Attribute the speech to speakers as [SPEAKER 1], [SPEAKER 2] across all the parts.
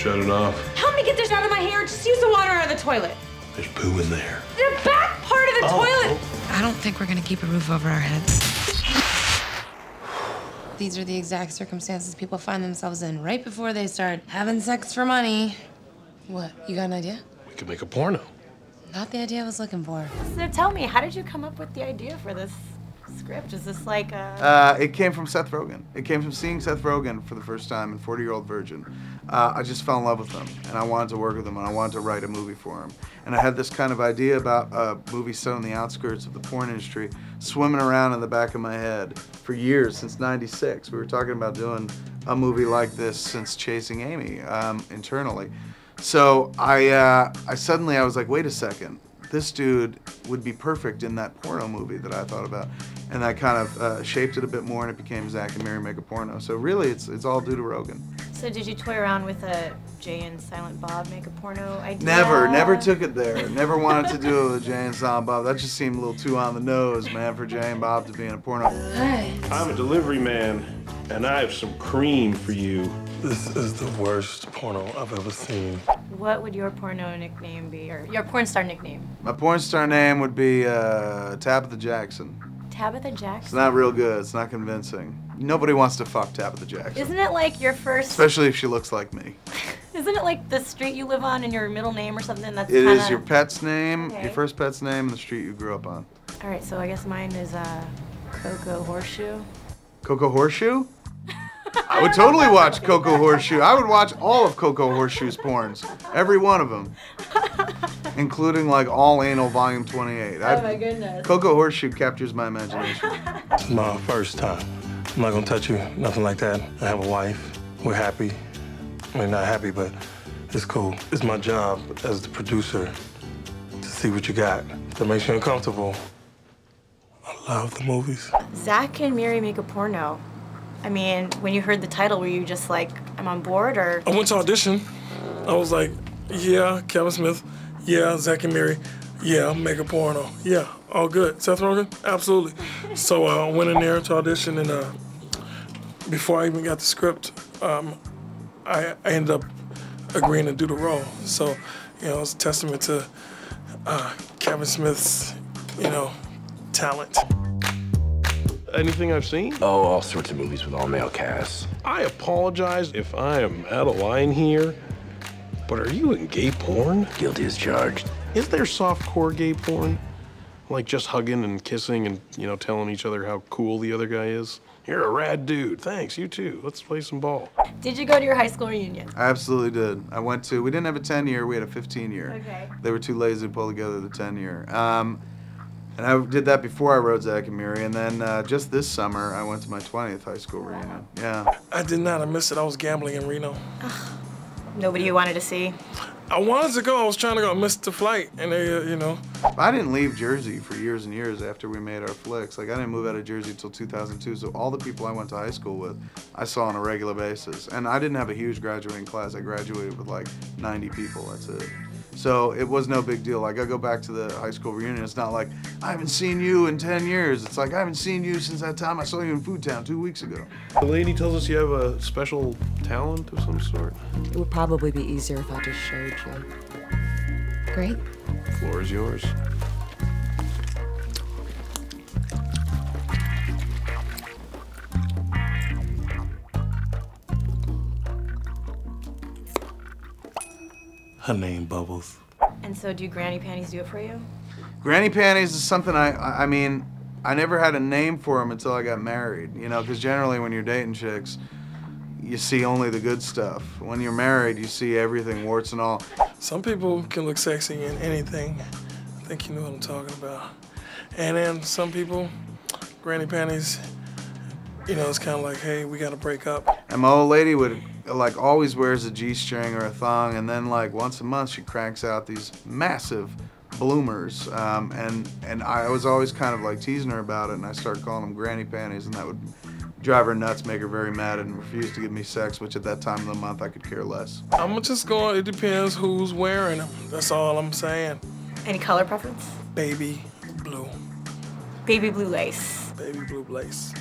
[SPEAKER 1] shut it off.
[SPEAKER 2] Help me get this out of my hair. Just use the water out of the toilet.
[SPEAKER 1] There's poo in there.
[SPEAKER 2] The back part of the toilet.
[SPEAKER 3] I don't think we're gonna keep a roof over our heads. These are the exact circumstances people find themselves in right before they start having sex for money. What, you got an idea?
[SPEAKER 1] We could make a porno.
[SPEAKER 3] Not the idea I was looking for.
[SPEAKER 2] So tell me, how did you come up with the idea for this script? Is this like a...
[SPEAKER 4] It came from Seth Rogen. It came from seeing Seth Rogen for the first time in 40-Year-Old Virgin. I just fell in love with him, and I wanted to work with him, and I wanted to write a movie for him. And I had this kind of idea about a movie set on the outskirts of the porn industry swimming around in the back of my head for years, since '96. We were talking about doing a movie like this since Chasing Amy internally. So I suddenly was like, wait a second. This dude would be perfect in that porno movie that I thought about. And I kind of shaped it a bit more, and it became Zack and Miri Make a Porno. So really, it's all due to Rogen.
[SPEAKER 2] So did you toy around with a Jay and Silent Bob Make a Porno idea?
[SPEAKER 4] Never took it there. Never wanted to do it with Jay and Silent Bob. That just seemed a little too on the nose, man, for Jay and Bob to be in a porno.
[SPEAKER 3] Hey.
[SPEAKER 1] I'm a delivery man, and I have some cream for you.
[SPEAKER 5] This is the worst porno I've ever seen.
[SPEAKER 2] What would your porno nickname be, or your porn star nickname?
[SPEAKER 4] My porn star name would be Tabitha Jackson.
[SPEAKER 2] Tabitha Jackson?
[SPEAKER 4] It's not real good. It's not convincing. Nobody wants to fuck Tabitha Jackson.
[SPEAKER 2] Isn't it like your first...
[SPEAKER 4] Especially if she looks like me.
[SPEAKER 2] Isn't it like the street you live on and your middle name or something? That's
[SPEAKER 4] It
[SPEAKER 2] kinda...
[SPEAKER 4] is your pet's name,
[SPEAKER 2] Okay.
[SPEAKER 4] your first pet's name, and the street you grew up on.
[SPEAKER 2] All right, so I guess mine is Coco Horseshoe.
[SPEAKER 4] Coco Horseshoe? I would totally watch Coco Horseshoe. I would watch all of Coco Horseshoe's porns. Every one of them. Including like all anal volume 28.
[SPEAKER 2] Oh my goodness.
[SPEAKER 4] Coco Horseshoe captures my imagination.
[SPEAKER 5] It's my first time. I'm not gonna touch you, nothing like that. I have a wife. We're happy. I mean, not happy, but it's cool. It's my job as the producer to see what you got. That makes you uncomfortable. I love the movies.
[SPEAKER 2] Zack and Miri Make a Porno. I mean, when you heard the title, were you just like, I'm on board, or?
[SPEAKER 5] I went to audition. I was like, yeah, Kevin Smith. Yeah, Zack and Miri. Yeah, make a porno. Yeah, all good. Seth Rogen? Absolutely. So I went in there to audition, and before I even got the script, I ended up agreeing to do the role. So, you know, it's a testament to Kevin Smith's, you know, talent.
[SPEAKER 1] Anything I've seen?
[SPEAKER 6] Oh, all sorts of movies with all-male casts.
[SPEAKER 1] I apologize if I am out of line here, but are you in gay porn?
[SPEAKER 6] Guilty as charged.
[SPEAKER 1] Is there softcore gay porn? Like just hugging and kissing and, you know, telling each other how cool the other guy is? You're a rad dude. Thanks, you too. Let's play some ball.
[SPEAKER 2] Did you go to your high school reunion?
[SPEAKER 4] I absolutely did. We didn't have a 10-year, we had a 15-year.
[SPEAKER 2] Okay.
[SPEAKER 4] They were too lazy to pull together the 10-year. And I did that before I wrote Zack and Miri, and then just this summer, I went to my 20th high school reunion. Yeah.
[SPEAKER 5] I did not. I missed it. I was gambling in Reno.
[SPEAKER 2] Nobody you wanted to see?
[SPEAKER 5] I wanted to go. I was trying to go. I missed the flight, and they, you know.
[SPEAKER 4] I didn't leave Jersey for years and years after we made our flicks. Like, I didn't move out of Jersey until 2002, so all the people I went to high school with, I saw on a regular basis. And I didn't have a huge graduating class. I graduated with like 90 people, that's it. So it was no big deal. Like, I go back to the high school reunion, it's not like, I haven't seen you in 10 years. It's like, I haven't seen you since that time I saw you in Food Town 2 weeks ago.
[SPEAKER 1] The lady tells us you have a special talent of some sort.
[SPEAKER 7] It would probably be easier if I just showed you.
[SPEAKER 3] Great.
[SPEAKER 1] The floor is yours.
[SPEAKER 5] Her name Bubbles.
[SPEAKER 2] And so do granny panties do it for you?
[SPEAKER 4] Granny panties is something I mean, I never had a name for them until I got married, you know, because generally when you're dating chicks, you see only the good stuff. When you're married, you see everything, warts and all.
[SPEAKER 5] Some people can look sexy in anything. I think you know what I'm talking about. And then some people, granny panties, you know, it's kind of like, hey, we gotta break up.
[SPEAKER 4] And my old lady would, like, always wears a G-string or a thong, and then, like, once a month she cranks out these massive bloomers. And I was always kind of, like, teasing her about it, and I started calling them granny panties, and that would drive her nuts, make her very mad, and refuse to give me sex, which at that time of the month I could care less.
[SPEAKER 5] I'm just going, it depends who's wearing them. That's all I'm saying.
[SPEAKER 2] Any color preference?
[SPEAKER 5] Baby blue.
[SPEAKER 2] Baby blue lace.
[SPEAKER 5] Baby blue lace.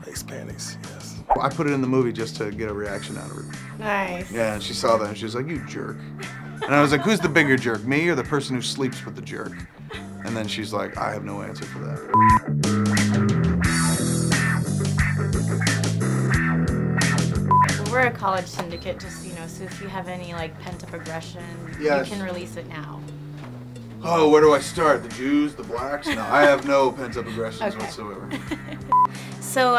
[SPEAKER 5] Lace panties, yes.
[SPEAKER 4] I put it in the movie just to get a reaction out of her.
[SPEAKER 2] Nice.
[SPEAKER 4] Yeah, and she saw that and she was like, "You jerk." And I was like, "Who's the bigger jerk, me or the person who sleeps with the jerk?" And then she's like, "I have no answer for that."
[SPEAKER 2] We're a college syndicate, just so if you have any like pent-up aggression,
[SPEAKER 4] Yes.
[SPEAKER 2] you can release it now.
[SPEAKER 4] Oh, where do I start? The Jews, the blacks? No, I have no pent-up aggressions
[SPEAKER 2] Okay.
[SPEAKER 4] whatsoever.
[SPEAKER 2] So,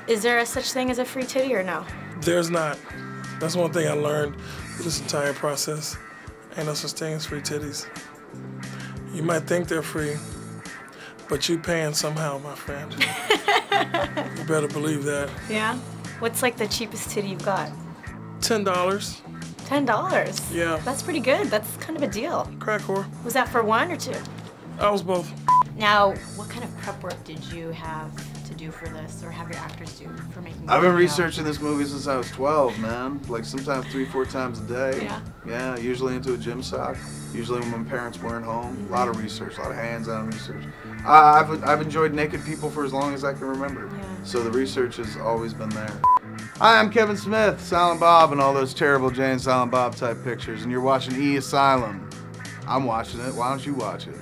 [SPEAKER 2] is there a such thing as a free titty or no?
[SPEAKER 5] There's not. That's one thing I learned through this entire process. Ain't no such thing as free titties. You might think they're free, but you paying somehow, my friend. You better believe that.
[SPEAKER 2] Yeah. What's like the cheapest titty you've got?
[SPEAKER 5] $10.
[SPEAKER 2] $10.
[SPEAKER 5] Yeah.
[SPEAKER 2] That's pretty good. That's kind of a deal.
[SPEAKER 5] Crack whore.
[SPEAKER 2] Was that for one or two?
[SPEAKER 5] I was both.
[SPEAKER 2] Now, what kind of prep work did you have to do for this, or have your actors do for making?
[SPEAKER 4] I've been
[SPEAKER 2] Porno?
[SPEAKER 4] researching this movie since I was 12, man. Like sometimes 3-4 times a day.
[SPEAKER 2] Yeah.
[SPEAKER 4] Yeah, usually into a gym sock. Usually when my parents weren't home. A lot of research, a lot of hands-on research. I've enjoyed naked people for as long as I can remember.
[SPEAKER 2] Yeah.
[SPEAKER 4] So the research has always been there. Hi, I'm Kevin Smith, Silent Bob, and all those terrible Jay and Silent Bob type pictures, and you're watching E-Asylum. I'm watching it. Why don't you watch it?